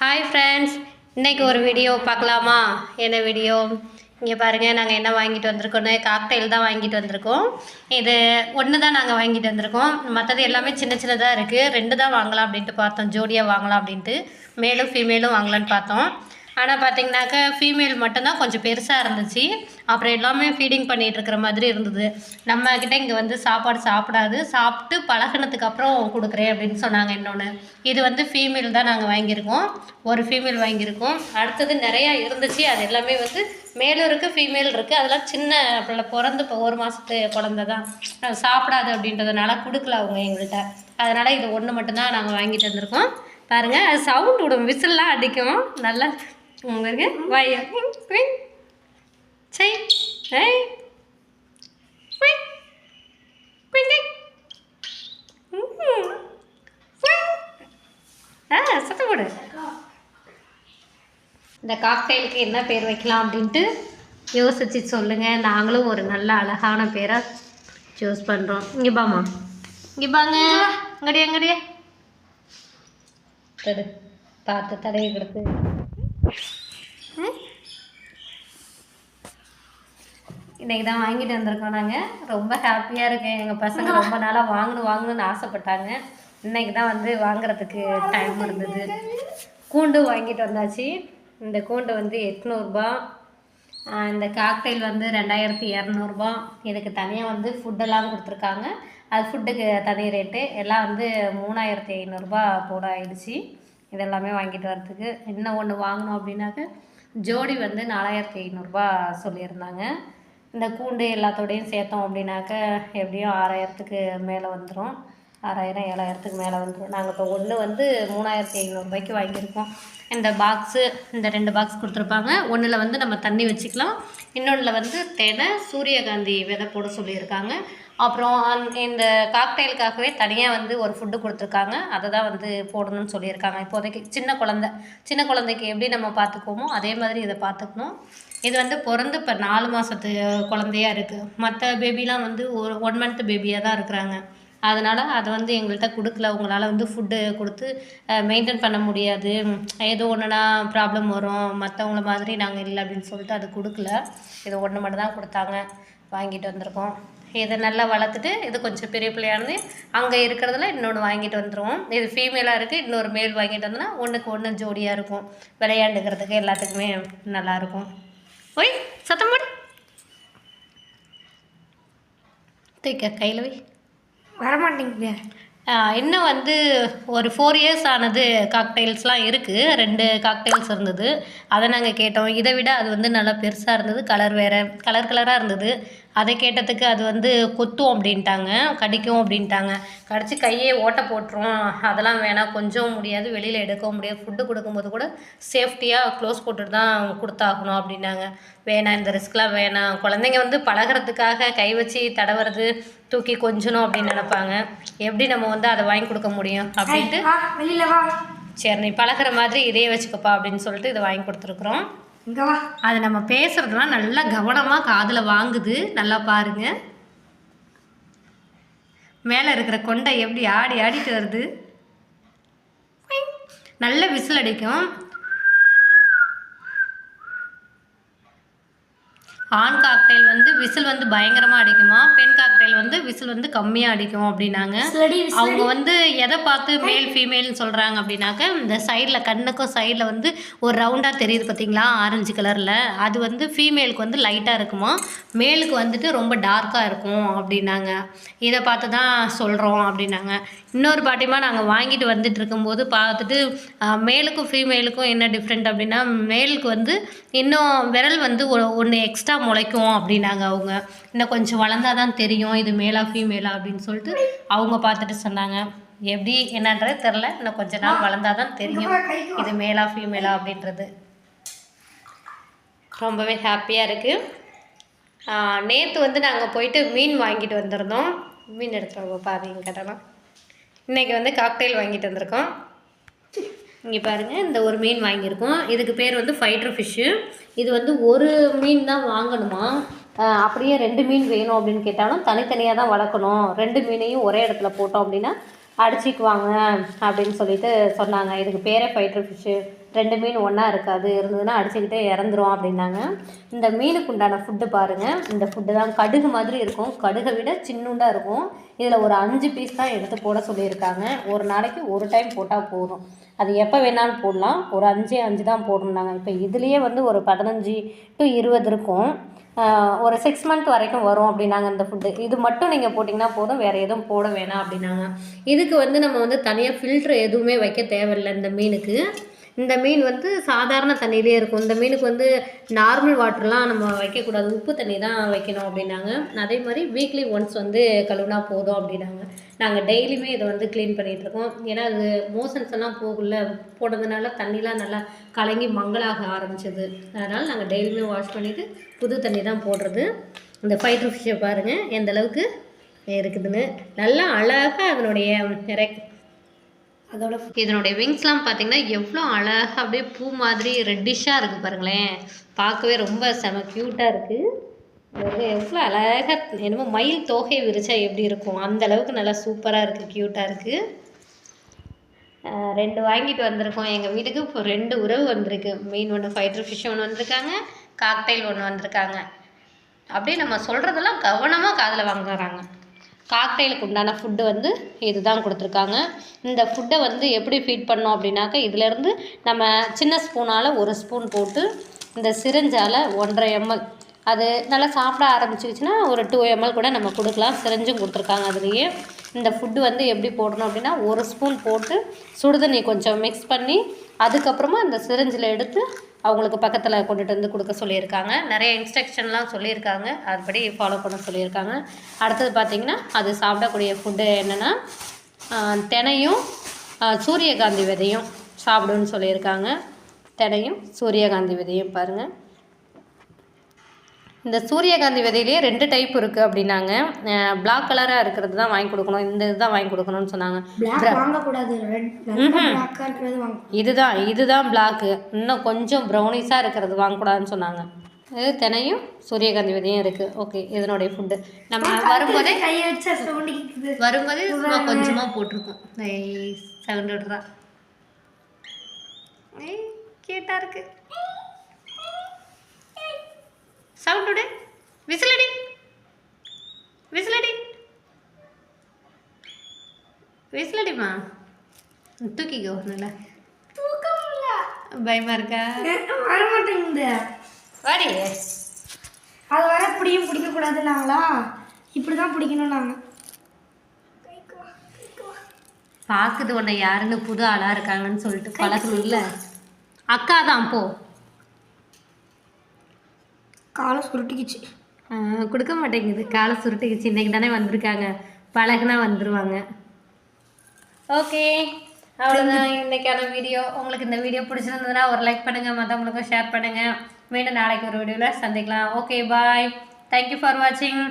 Hi friends, இன்றைக்கி ஒரு video பார்க்கலாமா? என்ன வீடியோ? இங்கே பாருங்கள், நாங்கள் என்ன வாங்கிட்டு வந்திருக்கோன்னு காக்டெயில் தான் வாங்கிட்டு வந்திருக்கோம். இது ஒன்று தான் நாங்கள் வாங்கிட்டு வந்திருக்கோம். மற்றது எல்லாமே சின்ன சின்னதாக இருக்குது. 2 தான் வாங்கலாம் அப்படின்ட்டு பார்த்தோம், ஜோடியாக வாங்கலாம் அப்படின்ட்டு. மேலும் ஃபீமேலும் வாங்கலான்னு பார்த்தோம். ஆனால் பார்த்திங்கனாக்கா ஃபீமேல் மட்டும்தான் கொஞ்சம் பெருசாக இருந்துச்சு. அப்புறம் எல்லாமே ஃபீடிங் பண்ணிகிட்ருக்கிற மாதிரி இருந்தது. நம்மக்கிட்ட இங்கே வந்து சாப்பாடு சாப்பிடாது, சாப்பிட்டு பழகினதுக்கப்புறம் கொடுக்குறேன் அப்படின்னு சொன்னாங்க. இன்னொன்று இது வந்து ஃபீமேல் தான் நாங்கள் வாங்கியிருக்கோம். ஒரு ஃபீமேல் வாங்கியிருக்கோம். அடுத்தது நிறையா இருந்துச்சு. அது எல்லாமே வந்து மேலும் இருக்குது, ஃபீமேல் இருக்குது. அதெல்லாம் சின்ன பிள்ளை பிறந்து இப்போ 1 மாதத்து குழந்த தான், சாப்பிடாது அப்படின்றதுனால கொடுக்கல அவங்க எங்கள்கிட்ட. அதனால் இது ஒன்று மட்டும்தான் நாங்கள் வாங்கிட்டு வந்திருக்கோம். பாருங்கள், அது சவுண்ட் விடும், விசில்லாம் அடிக்கும். நல்லா உங்களுக்கு வாய் சை சத்தம் போடு. இந்த காக்டெயிலுக்கு என்ன பேர் வைக்கலாம் அப்படின்ட்டு யோசிச்சு சொல்லுங்கள். நாங்களும் ஒரு நல்ல அழகான பேரை சூஸ் பண்ணுறோம். இங்கே பாமா, இங்கே பாங்க, அங்கடியா அங்கடியா பார்த்து தடவை கிடக்கு. இன்றைக்கி தான் வாங்கிட்டு வந்திருக்கோம். நாங்கள் ரொம்ப ஹாப்பியாக இருக்கேன். எங்கள் பசங்க ரொம்ப நாளாக வாங்கணும்னு ஆசைப்பட்டாங்க. இன்றைக்கி தான் வந்து வாங்குறதுக்கு டைம் இருந்தது. கூண்டு வாங்கிட்டு வந்தாச்சு. இந்த கூண்டு வந்து 800 ரூபா. இந்த காக்டெயில் வந்து 2200 ரூபா. இதுக்கு தனியாக வந்து ஃபுட்டெல்லாம் கொடுத்துருக்காங்க. அது ஃபுட்டுக்கு தனி ரேட்டு. எல்லாம் வந்து 3500 ரூபா போட ஆயிடுச்சு. இதெல்லாமே வாங்கிட்டு வரதுக்கு. இன்னும் ஒன்று வாங்கினோம் அப்படின்னாக்க ஜோடி வந்து 4500 ரூபா சொல்லியிருந்தாங்க. இந்த கூண்டு எல்லாத்தோடையும் சேர்த்தோம் அப்படின்னாக்க எப்படியும் 6000த்துக்கு மேலே வந்துடும். 6000 7000த்துக்கு மேலே வந்துடும். நாங்கள் இப்போ ஒன்று வந்து 3500 ரூபாய்க்கு வாங்கியிருக்கோம். இந்த பாக்ஸு, இந்த 2 பாக்ஸ் கொடுத்துருப்பாங்க. ஒன்றில் வந்து நம்ம தண்ணி வச்சுக்கலாம், இன்னொன்றில் வந்து தெனை சூரியகாந்தி விதை போட சொல்லியிருக்காங்க. அப்புறம் இந்த காக்டெயிலுக்காகவே தனியாக வந்து ஒரு ஃபுட்டு கொடுத்துருக்காங்க. அதை தான் வந்து போடணும்னு சொல்லியிருக்காங்க. இப்போதைக்கு சின்ன குழந்தைக்கு எப்படி நம்ம பார்த்துக்குவோமோ அதே மாதிரி இதை பார்த்துக்கணும். இது வந்து பிறந்து இப்போ 4 மாதத்து குழந்தையாக இருக்குது. மற்ற பேபிலாம் வந்து ஒரு 1 மந்த் பேபியாக தான் இருக்கிறாங்க. அதனால் அதை வந்து எங்கள்கிட்ட கொடுக்கல. உங்களால் வந்து ஃபுட்டு கொடுத்து மெயின்டைன் பண்ண முடியாது, ஏதோ ஒன்றுனா ப்ராப்ளம் வரும், மற்றவங்கள மாதிரி நாங்கள் இல்லை அப்படின்னு சொல்லிட்டு அது கொடுக்கல. இது ஒன்று மட்டும் தான் கொடுத்தாங்க. வாங்கிட்டு வந்திருக்கோம். இதை நல்லா வளர்த்துட்டு இது கொஞ்சம் பெரிய பிள்ளையானது அங்கே இருக்கிறதுல இன்னொன்று வாங்கிட்டு வந்துடுவோம். இது ஃபீமேலாக இருக்குது. இன்னொரு மேல் வாங்கிட்டு வந்தோன்னா ஒன்றுக்கு ஒன்று ஜோடியாக இருக்கும். விளையாண்டுக்கிறதுக்கு எல்லாத்துக்குமே நல்லாயிருக்கும். ஒய் சத்தம் போடு, தூக்க கையில் வை, வரமாட்டேங்க. இன்னும் வந்து ஒரு 4 இயர்ஸ் ஆனது காக்டெயில்ஸ்லாம் இருக்குது. 2 காக்டெயில்ஸ் இருந்தது. அதை நாங்கள் கேட்டோம். இதை விட அது வந்து நல்லா பெருசாக இருந்தது. கலர் வேறு கலராக இருந்தது. அதை கேட்டதுக்கு அது வந்து கொத்தும் அப்படின்ட்டாங்க, கடிக்கும் அப்படின்ட்டாங்க. கடிச்சு கையே ஓட்ட போட்டுரும், அதெல்லாம் வேணாம், கொஞ்சம் முடியாது, வெளியில் எடுக்கவும் முடியாது, ஃபுட்டு கொடுக்கும்போது கூட சேஃப்டியாக க்ளோஸ் போட்டுட்டு தான் கொடுத்தாகணும் அப்படின்னாங்க. வேணாம், இந்த ரிஸ்க்லாம் வேணாம். குழந்தைங்க வந்து பழகிறதுக்காக கை வச்சு தடவுறது, தூக்கி கொஞ்சணும் அப்படின்னு நினைப்பாங்க. எப்படி நம்ம வந்து அதை வாங்கி கொடுக்க முடியும் அப்படின்ட்டு, சரி நீ பழகிற மாதிரி இதே வச்சுக்கப்பா அப்படின்னு சொல்லிட்டு இதை வாங்கி கொடுத்துருக்குறோம். அது நம்ம பேசுறதுலாம் நல்லா கவனமாக காதில் வாங்குது. நல்லா பாருங்க, மேலே இருக்கிற கொண்டை எப்படி ஆடிட்டு வருது. நல்ல விசில் அடிக்கும். ஆண் காக்டெயில் வந்து விசில் வந்து பயங்கரமாக அடிக்குமா, பெண் காக்டெயில் வந்து விசில் வந்து கம்மியாக அடிக்கும் அப்படின்னாங்க. அவங்க வந்து எதை பார்த்து மேல் ஃபீமேல்னு சொல்கிறாங்க அப்படின்னாக்க, இந்த சைடில் கண்ணுக்கும் சைடில் வந்து ஒரு ரவுண்டாக தெரியுது பார்த்தீங்களா, ஆரஞ்சு கலரில், அது வந்து ஃபீமேலுக்கு வந்து லைட்டாக இருக்குமா, மேலுக்கு வந்துட்டு ரொம்ப டார்க்காக இருக்கும் அப்படின்னாங்க. இதை பார்த்து தான் சொல்கிறோம் அப்படின்னாங்க. இன்னொரு பாட்டிமா நாங்கள் வாங்கிட்டு வந்துட்டு இருக்கும்போது பார்த்துட்டு மேலுக்கும் ஃபீமேலுக்கும் என்ன டிஃப்ரெண்ட் அப்படின்னா, மேலுக்கு வந்து இன்னும் விரல் வந்து ஒன்று எக்ஸ்ட்ரா முளைக்கும் அப்படின்னாங்க. அவங்க இன்னும் கொஞ்சம் வளர்ந்தா தான் தெரியும் இது மேலா ஃபீமேலா அப்படின்னு சொல்லிட்டு அவங்க பார்த்துட்டு சொன்னாங்க. எப்படி என்னன்றது தெரில, இன்னும் கொஞ்ச நாள் வளர்ந்தா தான் தெரியும் இது மேலா ஃபீமேலா அப்படின்றது. ரொம்பவே ஹாப்பியாக இருக்குது. நேற்று வந்து நாங்கள் போயிட்டு மீன் வாங்கிட்டு வந்திருந்தோம். மீன் எடுத்துகிட்டு பாருங்க கட்டலாம். இன்றைக்கி வந்து காக்டெயில் வாங்கிட்டு வந்திருக்கோம். இங்கே பாருங்கள், இந்த ஒரு மீன் வாங்கியிருக்கோம். இதுக்கு பேர் வந்து ஃபைட்டர் ஃபிஷ்ஷு. இது வந்து ஒரு மீன் தான் வாங்கணுமா, அப்படியே 2 மீன் வேணும் அப்படின்னு கேட்டாலும் தனித்தனியாக தான் வளர்க்கணும். 2 மீனையும் ஒரே இடத்துல போட்டோம் அப்படின்னா அடிச்சிக்குவாங்க அப்படின்னு சொல்லிட்டு சொன்னாங்க. இதுக்கு பேரே ஃபைட்டர் ஃபிஷ்ஷு. 2 மீன் ஒன்றா இருக்காது, இருந்ததுன்னா அடிச்சுக்கிட்டே இறந்துரும் அப்படின்னாங்க. இந்த மீனுக்கு உண்டான ஃபுட்டு பாருங்கள். இந்த ஃபுட்டு தான் கடுகு மாதிரி இருக்கும், கடுகை விட சின்னூண்டாக இருக்கும். இதில் ஒரு 5 பீஸ் தான் எடுத்து போட சொல்லியிருக்காங்க. ஒரு நாளைக்கு ஒரு டைம் போட்டால் போதும். அது எப்போ வேணாலும் போடலாம். ஒரு 5 தான் போடணுன்னாங்க. இப்போ இதுலேயே வந்து ஒரு 15 to 20 இருக்கும். ஒரு 6 மந்த் வரைக்கும் வரும் அப்படின்னாங்க இந்த ஃபுட்டு. இது மட்டும் நீங்கள் போட்டிங்கன்னா போதும், வேறு எதுவும் போட வேணாம் அப்படின்னாங்க. இதுக்கு வந்து நம்ம வந்து தனியாக ஃபில்ட்ரு எதுவுமே வைக்க தேவையில்லை இந்த மீனுக்கு. இந்த மீன் வந்து சாதாரண தண்ணியிலே இருக்கும். இந்த மீனுக்கு வந்து நார்மல் வாட்டர்லாம் நம்ம வைக்கக்கூடாது, உப்பு தண்ணி தான் வைக்கணும் அப்படின்னாங்க. அதே மாதிரி வீக்லி ஒன்ஸ் வந்து கழுவுனா போதும் அப்படின்னாங்க. நாங்கள் டெய்லியுமே இதை வந்து க்ளீன் பண்ணிகிட்ருக்கோம். ஏன்னா அது மோஷன்ஸ் எல்லாம் போனதுனால தண்ணிலாம் நல்லா கலங்கி மங்களாக ஆரம்பிச்சது. அதனால் நாங்கள் டெய்லியுமே வாஷ் பண்ணிவிட்டு புது தண்ணி தான் போடுறது. இந்த ஃபைட்டர் ஃபிஷ்ஷை பாருங்கள் எந்த அளவுக்கு இருக்குதுன்னு. நல்லா அழகாக இதனுடைய விங்ஸ்லாம் பார்த்திங்கன்னா எவ்வளோ அழகாக அப்படியே பூ மாதிரி ரெட்டிஷாக இருக்குது பாருங்களேன். பார்க்கவே ரொம்ப செம க்யூட்டாக இருக்குது. எவ்வளோ அழகாக என்னமோ மயில் தோகையை விரிச்சா எப்படி இருக்கும் அந்த அளவுக்கு நல்லா சூப்பராக இருக்குது, க்யூட்டாக இருக்குது. 2 வாங்கிட்டு வந்திருக்கோம் எங்கள் வீட்டுக்கு. இப்போ 2 உறவு வந்திருக்கு. மீன் ஒன்று, ஃபைட்டர் ஃபிஷ் ஒன்று வந்திருக்காங்க, காக்டைல் ஒன்று வந்திருக்காங்க. அப்படியே நம்ம சொல்கிறதெல்லாம் கவனமாக காதில் வாங்குறாங்க. காக்டைலுக்கு உண்டான ஃபுட்டு வந்து இது தான் கொடுத்துருக்காங்க. இந்த ஃபுட்டை வந்து எப்படி ஃபீட் பண்ணோம் அப்படின்னாக்கா, இதிலேருந்து நம்ம சின்ன ஸ்பூனால் 1 ஸ்பூன் போட்டு இந்த சிரிஞ்சால் 1.5 ml அது நல்லா சாப்பிட ஆரம்பிச்சிருச்சுன்னா ஒரு 2 ml கூட நம்ம கொடுக்கலாம். சிரிஞ்சும் கொடுத்துருக்காங்க அதுலேயே. இந்த ஃபுட்டு வந்து எப்படி போடணும் அப்படின்னா, 1 ஸ்பூன் போட்டு சுடுதண்ணி கொஞ்சம் மிக்ஸ் பண்ணி அதுக்கப்புறமா இந்த சிரிஞ்சில் எடுத்து அவங்களுக்கு பக்கத்தில் கொண்டுட்டு வந்து கொடுக்க சொல்லியிருக்காங்க. நிறைய இன்ஸ்ட்ரக்ஷன்லாம் சொல்லியிருக்காங்க, அதுபடி ஃபாலோ பண்ண சொல்லியிருக்காங்க. அடுத்தது பார்த்திங்கன்னா அது சாப்பிடக்கூடிய ஃபுட்டு என்னென்னா தினையும் சூரியகாந்தி விதையும் சாப்பிடுன்னு சொல்லியிருக்காங்க. தினையும் சூரியகாந்தி விதையும் பாருங்கள். இந்த சூரியகாந்தி விதையிலே 2 டைப் இருக்குது அப்படின்னாங்க. பிளாக் கலராக இருக்கிறது தான் வாங்கி கொடுக்கணும், இந்த இதுதான் வாங்கி கொடுக்கணும்னு சொன்னாங்க. இதுதான் பிளாக்கு, இன்னும் கொஞ்சம் ப்ரௌனிஸாக இருக்கிறது வாங்கக்கூடாதுன்னு சொன்னாங்க. இது தினையும் சூரியகாந்தி விதையும் இருக்குது. ஓகே, இதனுடைய ஃபுட்டு நம்ம வரும்போதே சும்மா கொஞ்சமாக போட்டிருக்கோம். சவுண்ட் விடுறா, கேட்டாக இருக்குது. சவுண்ட் விடு, விசிலடி விசிலடி விசிலடிமா, தூக்கிக்கோ. நல்லா பயமா இருக்கா? வரமாட்டேங்குது. வாடி. அது வர பிடிக்கக்கூடாதுன்னாங்களா, இப்படி தான் பிடிக்கணும். நாங்கள் பார்க்குது உன்னை யாருன்னு புது ஆளாக இருக்காங்கன்னு சொல்லிட்டு பழக்கணும்ல. அக்கா தான் போ. காலை சுருட்டிக்கிச்சு, கொடுக்க மாட்டேங்குது. காலை சுருட்டிக்கிச்சு. இன்றைக்கி தானே வந்திருக்காங்க, பழகுனா வந்துடுவாங்க. ஓகே, அவ்வளோதான் இன்றைக்கான வீடியோ. உங்களுக்கு இந்த வீடியோ பிடிச்சிருந்ததுன்னா ஒரு லைக் பண்ணுங்கள், மற்றவங்களுக்கும் ஷேர் பண்ணுங்கள். மீண்டும் நாளைக்கு ஒரு வீடியோவில் சந்திக்கலாம். Okay, bye. தேங்க்யூ ஃபார் வாட்சிங்.